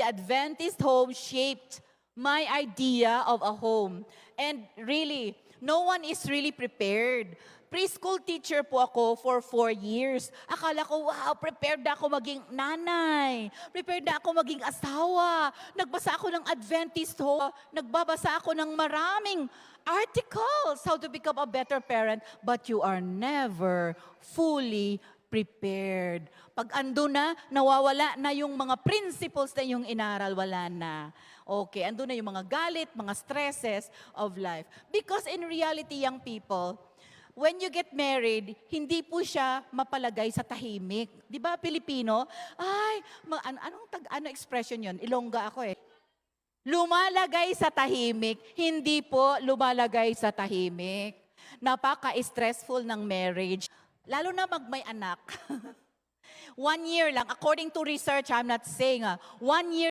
the Adventist home shaped my idea of a home. And really, no one is really prepared. Preschool teacher po ako for 4 years. Akala ko, wow, prepared na ako maging nanay. Prepared na ako maging asawa. Nagbasa ako ng Adventist home. Nagbabasa ako ng maraming articles how to become a better parent. But you are never fully prepared. Pag ando na, nawawala na yung mga principles na yung inaral, wala na. Okay, ando na yung mga galit, mga stresses of life. Because in reality, young people, when you get married, hindi po siya mapalagay sa tahimik. Di ba, Pilipino? Ay, ano expression yun? Ilongga ako eh. Lumalagay sa tahimik, hindi po lumalagay sa tahimik. Napaka-stressful ng marriage. Lalo na may anak. 1 year lang, according to research, I'm not saying, 1 year